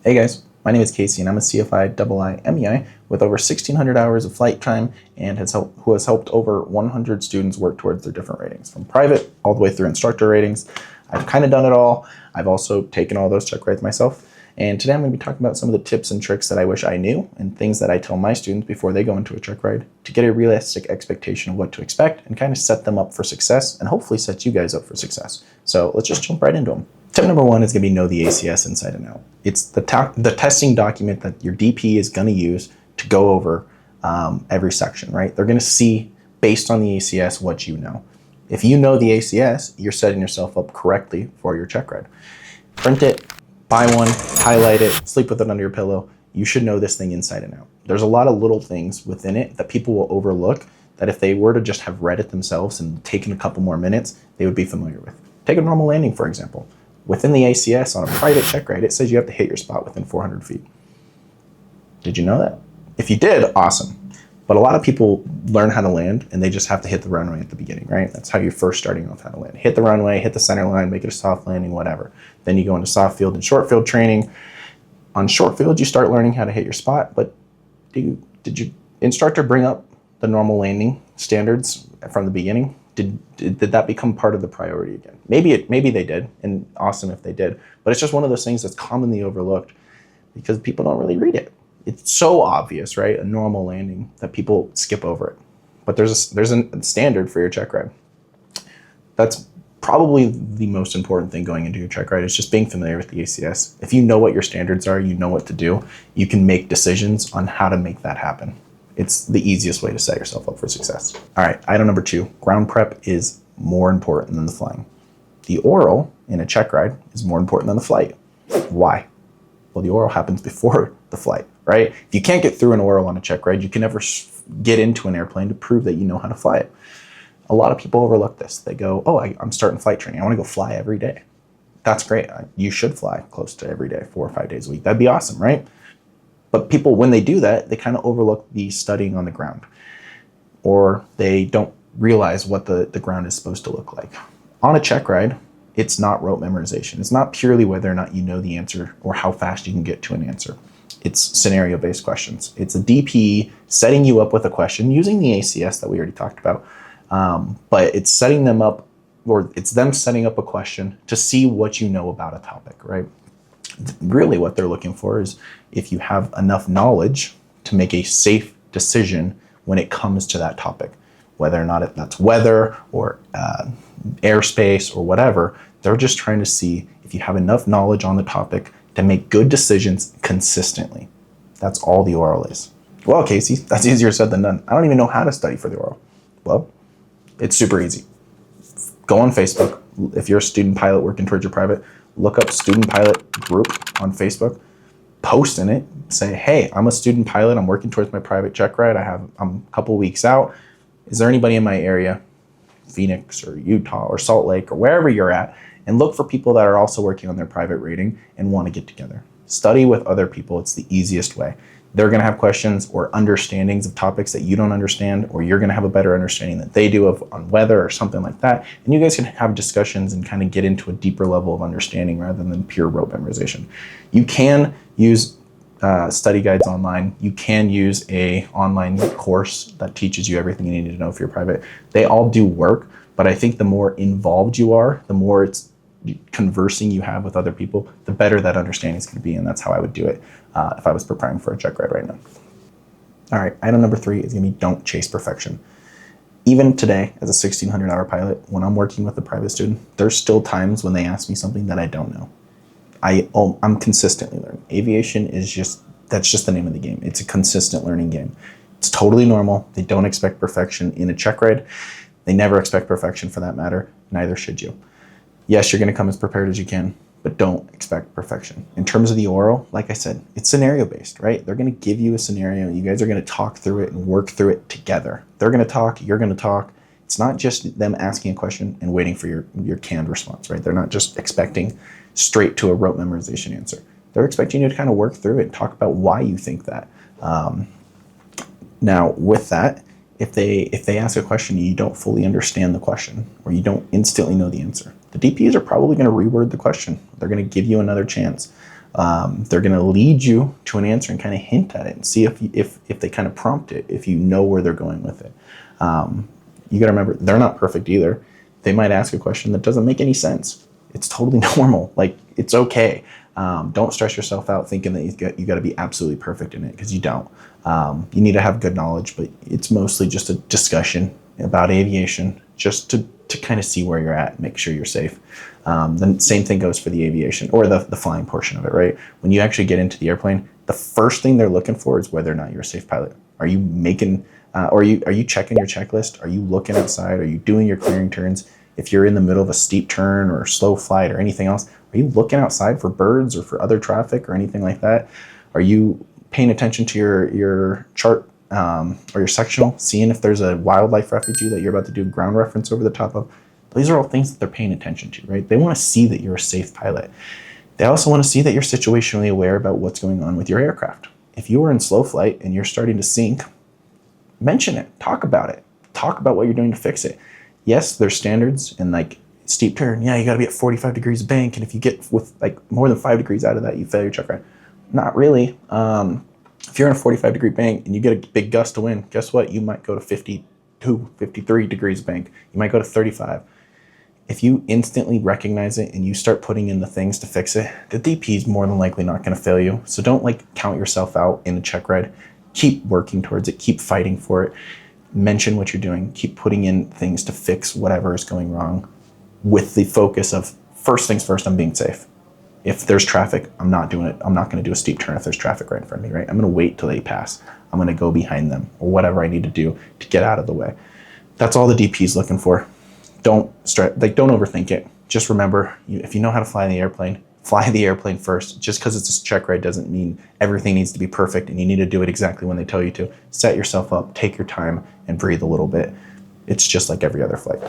Hey guys, my name is Casey and I'm a CFI MEI with over 1,600 hours of flight time and who has helped over 100 students work towards their different ratings, from private all the way through instructor ratings. I've kind of done it all. I've also taken all those check rides myself. And today I'm going to be talking about some of the tips and tricks that I wish I knew and things that I tell my students before they go into a check ride to get a realistic expectation of what to expect and kind of set them up for success and hopefully set you guys up for success. So let's just jump right into them. Tip number one is going to be know the ACS inside and out. It's the testing document that your DP is going to use to go over every section, right? They're going to see, based on the ACS, what you know. If you know the ACS, you're setting yourself up correctly for your check ride. Print it, buy one, highlight it, sleep with it under your pillow. You should know this thing inside and out. There's a lot of little things within it that people will overlook that if they were to just have read it themselves and taken a couple more minutes, they would be familiar with. Take a normal landing, for example. Within the ACS on a private check ride, it says you have to hit your spot within 400 feet. Did you know that? If you did, awesome. But a lot of people learn how to land and they just have to hit the runway at the beginning, right? That's how you're first starting off how to land. Hit the runway, hit the center line, make it a soft landing, whatever. Then you go into soft field and short field training. On short field, you start learning how to hit your spot, but did your instructor bring up the normal landing standards from the beginning? Did that become part of the priority again? Maybe they did, and awesome if they did. But it's just one of those things that's commonly overlooked because people don't really read it. It's so obvious, right? A normal landing that people skip over it. But there's a standard for your check ride. That's probably the most important thing going into your check ride is just being familiar with the ACS. If you know what your standards are, you know what to do, you can make decisions on how to make that happen. It's the easiest way to set yourself up for success. All right, item number 2, ground prep is more important than the flying. The oral in a check ride is more important than the flight. Why? Well, the oral happens before the flight, right? If you can't get through an oral on a check ride, you can never get into an airplane to prove that you know how to fly it. A lot of people overlook this. They go, oh, I'm starting flight training. I want to go fly every day. That's great. You should fly close to every day, 4 or 5 days a week. That'd be awesome, right? But people, when they do that, they kind of overlook the studying on the ground, or they don't realize what the ground is supposed to look like. On a check ride, it's not rote memorization. It's not purely whether or not you know the answer or how fast you can get to an answer. It's scenario-based questions. It's a DP setting you up with a question using the ACS that we already talked about, but it's setting them up, or it's them setting up a question to see what you know about a topic, right? Really what they're looking for is if you have enough knowledge to make a safe decision when it comes to that topic, whether or not that's weather or airspace or whatever. They're just trying to see if you have enough knowledge on the topic to make good decisions consistently. That's all the oral is. Well, Casey, that's easier said than done. I don't even know how to study for the oral. Well, it's super easy. Go on Facebook. If you're a student pilot working towards your private, look up student pilot group on Facebook, post in it, say, hey, I'm a student pilot. I'm working towards my private check ride. I'm a couple weeks out. Is there anybody in my area, Phoenix or Utah or Salt Lake or wherever you're at? And look for people that are also working on their private rating and want to get together. Study with other people. It's the easiest way. They're going to have questions or understandings of topics that you don't understand, or you're going to have a better understanding than they do on weather or something like that. And you guys can have discussions and kind of get into a deeper level of understanding rather than pure rote memorization. You can use study guides online. You can use a online course that teaches you everything you need to know for your private. They all do work, but I think the more involved you are, the more it's conversing you have with other people, the better that understanding is going to be. And that's how I would do it if I was preparing for a check ride right now. All right, item number 3 is going to be don't chase perfection. Even today, as a 1,600-hour pilot, when I'm working with a private student, there's still times when they ask me something that I don't know. I'm consistently learning. Aviation that's just the name of the game. It's a consistent learning game. It's totally normal. They don't expect perfection in a check ride. They never expect perfection for that matter. Neither should you. Yes, you're going to come as prepared as you can, but don't expect perfection. In terms of the oral, like I said, it's scenario-based, right? They're going to give you a scenario. You guys are going to talk through it and work through it together. They're going to talk, you're going to talk. It's not just them asking a question and waiting for your canned response, right? They're not just expecting straight to a rote memorization answer. They're expecting you to kind of work through it and talk about why you think that. Now, with that, if they ask a question and you don't fully understand the question or you don't instantly know the answer, the DPs are probably going to reword the question. They're going to give you another chance. They're going to lead you to an answer and kind of hint at it and see if they kind of prompt it, if you know where they're going with it. You got to remember, they're not perfect either. They might ask a question that doesn't make any sense. It's totally normal. Like, it's okay. Don't stress yourself out thinking that you got to be absolutely perfect in it, because you don't. You need to have good knowledge, but it's mostly just a discussion about aviation, just to kind of see where you're at and make sure you're safe. The same thing goes for the aviation, or the flying portion of it, right? When you actually get into the airplane, the first thing they're looking for is whether or not you're a safe pilot. Are you making, or are you checking your checklist? Are you looking outside? Are you doing your clearing turns? If you're in the middle of a steep turn or slow flight or anything else, are you looking outside for birds or for other traffic or anything like that? Are you paying attention to your chart or your sectional, seeing if there's a wildlife refugee that you're about to do ground reference over the top of? These are all things that they're paying attention to, right? They want to see that you're a safe pilot. They also want to see that you're situationally aware about what's going on with your aircraft. If you are in slow flight and you're starting to sink, mention it, talk about it, talk about what you're doing to fix it. Yes, there's standards, and like steep turn, yeah, you got to be at 45 degrees of bank, and if you get with like more than 5 degrees out of that, you fail your check ride. Not really. If you're in a 45 degree bank and you get a big gust of wind, guess what? You might go to 52, 53 degrees of bank. You might go to 35. If you instantly recognize it and you start putting in the things to fix it, the DP is more than likely not going to fail you. So don't like count yourself out in a check ride. Keep working towards it. Keep fighting for it. Mention what you're doing. Keep putting in things to fix whatever is going wrong, with the focus of, first things first, I'm being safe. If there's traffic, I'm not doing it. I'm not going to do a steep turn if there's traffic right in front of me, right? I'm going to wait till they pass. I'm going to go behind them, or whatever I need to do to get out of the way. That's all the DP is looking for. Don't overthink it. Just remember, if you know how to fly the airplane first. Just because it's a check ride doesn't mean everything needs to be perfect and you need to do it exactly when they tell you to. Set yourself up, take your time, and breathe a little bit. It's just like every other flight.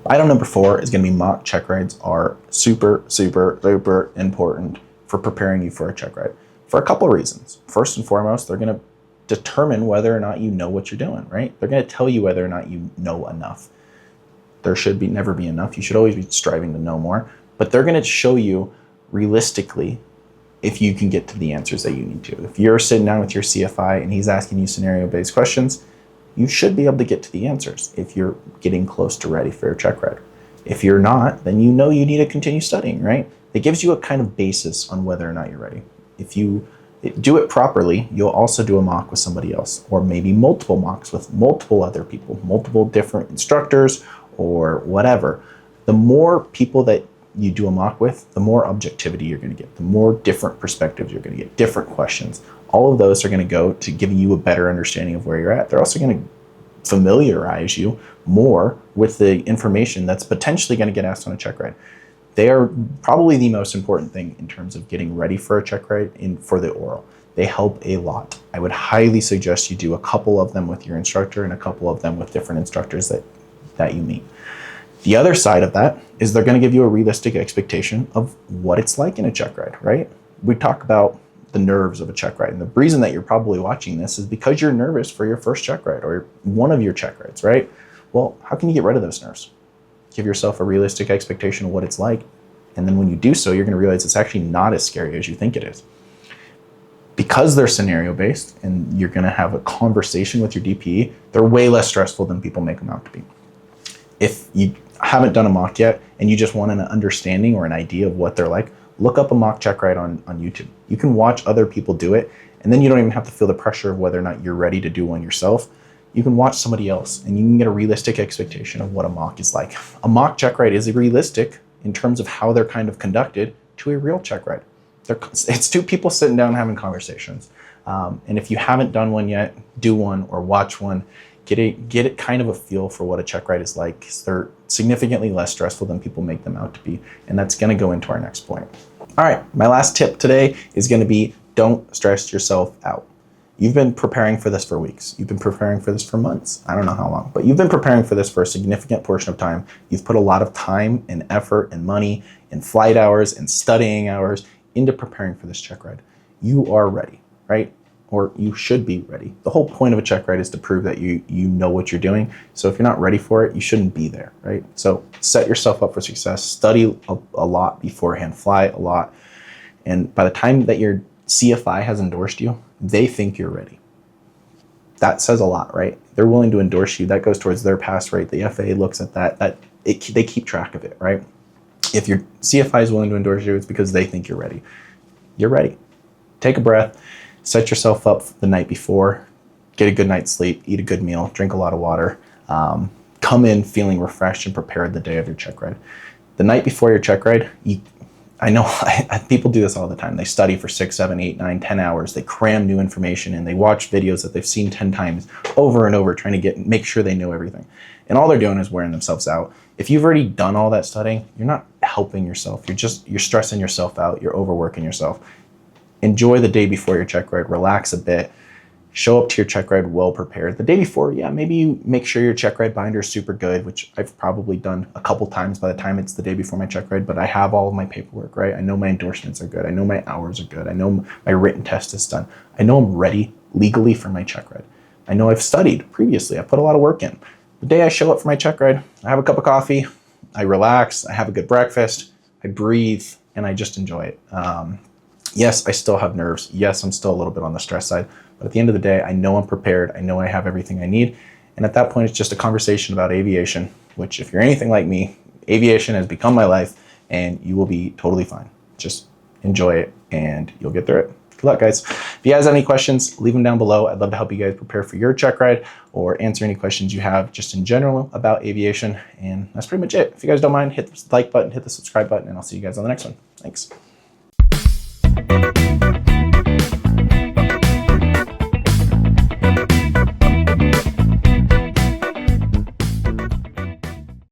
Item number 4 is going to be mock check rides are super, super, super important for preparing you for a check ride for a couple of reasons. First and foremost, they're going to determine whether or not you know what you're doing, right? They're going to tell you whether or not you know enough. There should never be enough. You should always be striving to know more, but they're going to show you realistically if you can get to the answers that you need to. If you're sitting down with your CFI and he's asking you scenario-based questions, you should be able to get to the answers if you're getting close to ready for a check ride. If you're not, then you know you need to continue studying, right? It gives you a kind of basis on whether or not you're ready. If you do it properly, you'll also do a mock with somebody else, or maybe multiple mocks with multiple other people, multiple different instructors or whatever. The more people that you do a mock with, the more objectivity you're going to get, the more different perspectives you're going to get, different questions. All of those are going to go to giving you a better understanding of where you're at. They're also going to familiarize you more with the information that's potentially going to get asked on a check ride. They are probably the most important thing in terms of getting ready for a check ride for the oral. They help a lot. I would highly suggest you do a couple of them with your instructor and a couple of them with different instructors that you meet. The other side of that is they're going to give you a realistic expectation of what it's like in a check ride, right? We talk about the nerves of a check ride. And the reason that you're probably watching this is because you're nervous for your first check ride or one of your check rides, right? Well, how can you get rid of those nerves? Give yourself a realistic expectation of what it's like. And then when you do so, you're going to realize it's actually not as scary as you think it is. Because they're scenario based and you're going to have a conversation with your DPE, they're way less stressful than people make them out to be. If you haven't done a mock yet and you just want an understanding or an idea of what they're like, look up a mock check ride on YouTube. You can watch other people do it, and then you don't even have to feel the pressure of whether or not you're ready to do one yourself. You can watch somebody else, and you can get a realistic expectation of what a mock is like. A mock check ride is realistic in terms of how they're kind of conducted to a real check ride. It's two people sitting down having conversations. And if you haven't done one yet, do one or watch one. Get it kind of a feel for what a check ride is like, because they're significantly less stressful than people make them out to be. And that's going to go into our next point. All right, my last tip today is going to be don't stress yourself out. You've been preparing for this for weeks. You've been preparing for this for months. I don't know how long, but you've been preparing for this for a significant portion of time. You've put a lot of time and effort and money and flight hours and studying hours into preparing for this check ride. You are ready, right? Or you should be ready. The whole point of a check ride is to prove that you know what you're doing. So if you're not ready for it, you shouldn't be there, right? So set yourself up for success. Study a lot beforehand. Fly a lot. And by the time that your CFI has endorsed you, they think you're ready. That says a lot, right? They're willing to endorse you. That goes towards their pass rate. The FAA looks at that. They keep track of it, right? If your CFI is willing to endorse you, it's because they think you're ready. You're ready. Take a breath, set yourself up the night before, get a good night's sleep, eat a good meal, drink a lot of water, come in feeling refreshed and prepared the day of your check ride. The night before your check ride, I know people do this all the time. They study for 6, 7, 8, 9, 10 hours. They cram new information and they watch videos that they've seen 10 times over and over, trying to make sure they know everything. And all they're doing is wearing themselves out. If you've already done all that studying, you're not helping yourself. You're stressing yourself out. You're overworking yourself. Enjoy the day before your check ride. Relax a bit. Show up to your check ride well prepared. The day before, yeah, maybe you make sure your check ride binder is super good, which I've probably done a couple times by the time it's the day before my check ride, but I have all of my paperwork, right? I know my endorsements are good. I know my hours are good. I know my written test is done. I know I'm ready legally for my check ride. I know I've studied previously. I put a lot of work in. The day I show up for my check ride, I have a cup of coffee, I relax, I have a good breakfast, I breathe, and I just enjoy it. Yes, I still have nerves. Yes, I'm still a little bit on the stress side. But at the end of the day, I know I'm prepared. I know I have everything I need. And at that point, it's just a conversation about aviation, which if you're anything like me, aviation has become my life and you will be totally fine. Just enjoy it and you'll get through it. Good luck, guys. If you guys have any questions, leave them down below. I'd love to help you guys prepare for your check ride or answer any questions you have just in general about aviation. And that's pretty much it. If you guys don't mind, hit the like button, hit the subscribe button, and I'll see you guys on the next one. Thanks.